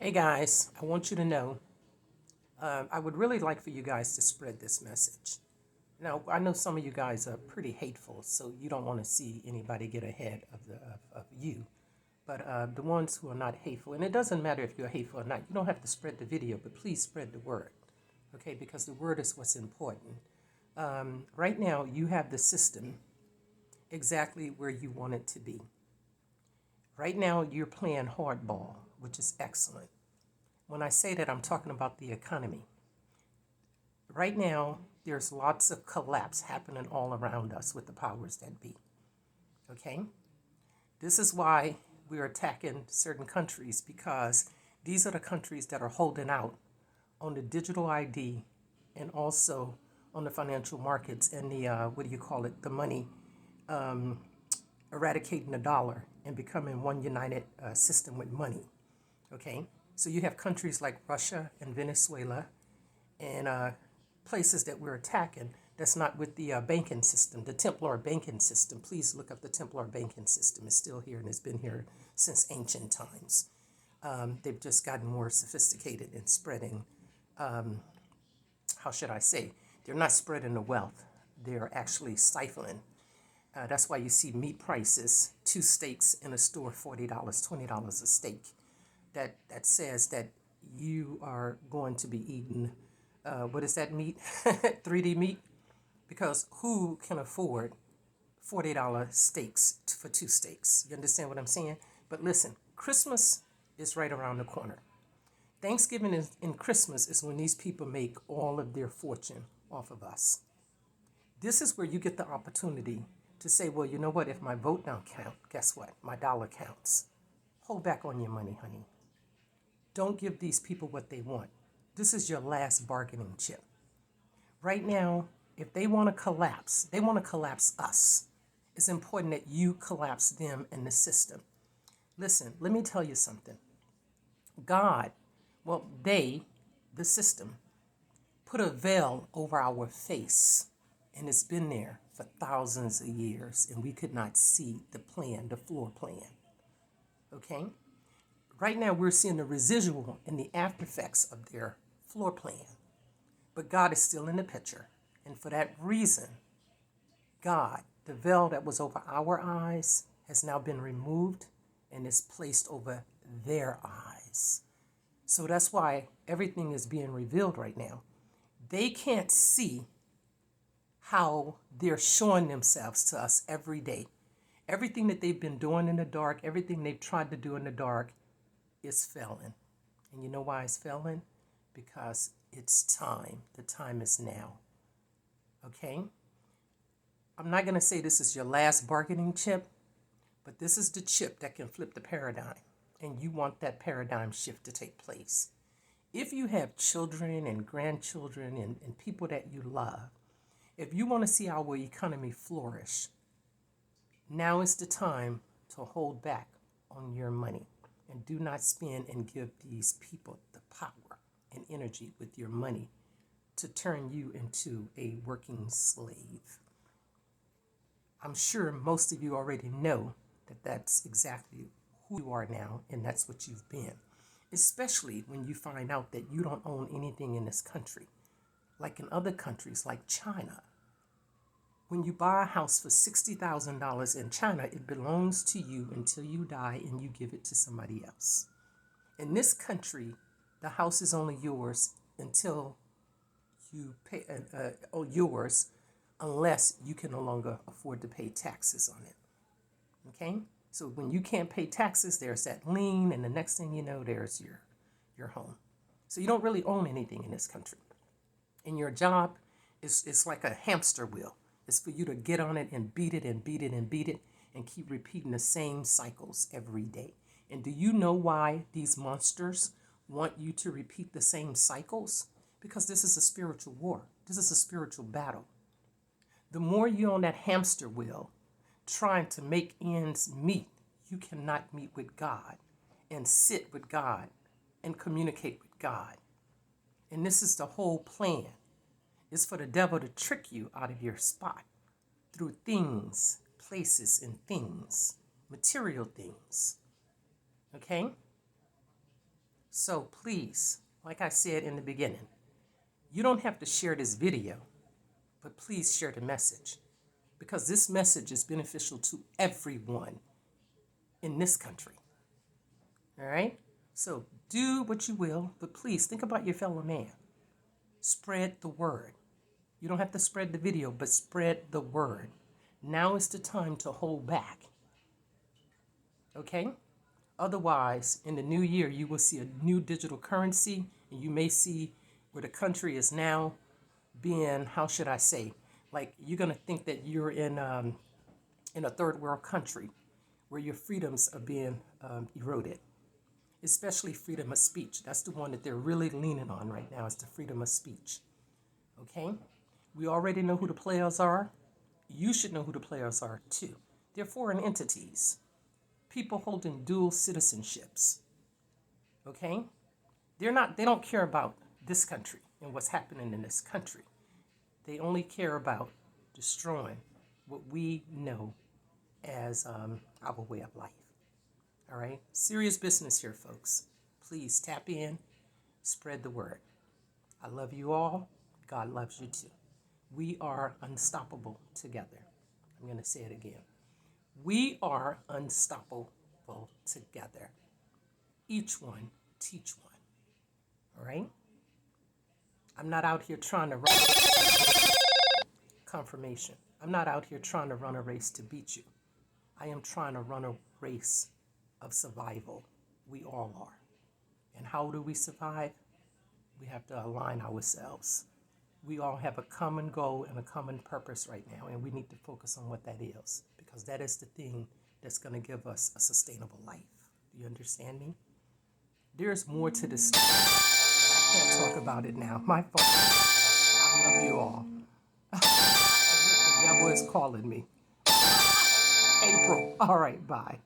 Hey guys, I want you to know I would really like for you guys to spread this message. Now, I know some of you guys are pretty hateful, so you don't want to see anybody get ahead of you. But the ones who are not hateful, and it doesn't matter if you're hateful or not, you don't have to spread the video, but please spread the word, okay? Because the word is what's important. Right now, you have the system exactly where you want it to be. Right now, you're playing hardball, which is excellent. When I say that, I'm talking about the economy. Right now, there's lots of collapse happening all around us with the powers that be. Okay? This is why we're attacking certain countries because these are the countries that are holding out on the digital ID and also on the financial markets and the, what do you call it, the money, eradicating the dollar and becoming one united system with money. Okay? So you have countries like Russia and Venezuela and places that we're attacking that's not with the banking system, the Templar banking system. Please look up the Templar banking system. It's still here and it's been here since ancient times. They've just gotten more sophisticated in spreading, how should I say, they're not spreading the wealth. They're actually stifling. That's why you see meat prices, two steaks in a store, $40, $20 a steak. That says that you are going to be eating, what is that meat? 3D meat? Because who can afford $40 steaks for two steaks? You understand what I'm saying? But listen, Christmas is right around the corner. Thanksgiving and Christmas is when these people make all of their fortune off of us. This is where you get the opportunity to say, well, you know what? If my vote don't count, guess what? My dollar counts. Hold back on your money, honey. Don't give these people what they want. This is your last bargaining chip. Right now, if they want to collapse, they want to collapse us. It's important that you collapse them and the system. Listen, let me tell you something. God, well, they, the system, put a veil over our face, and it's been there for thousands of years, and we could not see the plan, the floor plan. Okay? Right now, we're seeing the residual and the after effects of their floor plan. But God is still in the picture. And for that reason, God, the veil that was over our eyes, has now been removed and is placed over their eyes. So that's why everything is being revealed right now. They can't see how they're showing themselves to us every day. Everything that they've been doing in the dark, everything they've tried to do in the dark is failing. And you know why it's failing? Because it's time. The time is now. Okay? I'm not going to say this is your last bargaining chip, but this is the chip that can flip the paradigm. And you want that paradigm shift to take place. If you have children and grandchildren and people that you love, if you want to see our economy flourish, now is the time to hold back on your money and do not spend and give these people the power and energy with your money to turn you into a working slave. I'm sure most of you already know that that's exactly who you are now, and that's what you've been. Especially when you find out that you don't own anything in this country. Like in other countries, like China. When you buy a house for $60,000 in China, it belongs to you until you die and you give it to somebody else. In this country, the house is only yours until you pay, yours unless you can no longer afford to pay taxes on it. Okay? So when you can't pay taxes, there's that lien, and the next thing you know, there's your home. So you don't really own anything in this country. And your job is like a hamster wheel. It's for you to get on it and beat it and beat it and beat it and keep repeating the same cycles every day. And do you know why these monsters want you to repeat the same cycles? Because this is a spiritual war. This is a spiritual battle. The more you're on that hamster wheel trying to make ends meet, you cannot meet with God and sit with God and communicate with God. And this is the whole plan. It's for the devil to trick you out of your spot through things, places, and things, material things. Okay? So please, like I said in the beginning, you don't have to share this video, but please share the message because this message is beneficial to everyone in this country. All right? So do what you will, but please think about your fellow man. Spread the word. You don't have to spread the video, but spread the word. Now is the time to hold back. Okay? Otherwise, in the new year, you will see a new digital currency, and you may see where the country is now being, how should I say, like you're going to think that you're in a third world country where your freedoms are being eroded, especially freedom of speech. That's the one that they're really leaning on right now, is the freedom of speech. Okay? We already know who the players are. You should know who the players are too. They're foreign entities, people holding dual citizenships. Okay? They don't care about this country and what's happening in this country. They only care about destroying what we know as our way of life. All right? Serious business here, folks. Please tap in, spread the word. I love you all. God loves you too. We are unstoppable together. I'm going to say it again. We are unstoppable together. Each one, teach one. All right? I'm not out here trying to run confirmation. I'm not out here trying to run a race to beat you. I am trying to run a race of survival. We all are. And how do we survive? We have to align ourselves. We all have a common goal and a common purpose right now, and we need to focus on what that is, because that is the thing that's going to give us a sustainable life. Do you understand me? There's more to this story, but I can't talk about it now. My fault. I love you all. The devil is calling me. April. All right, bye.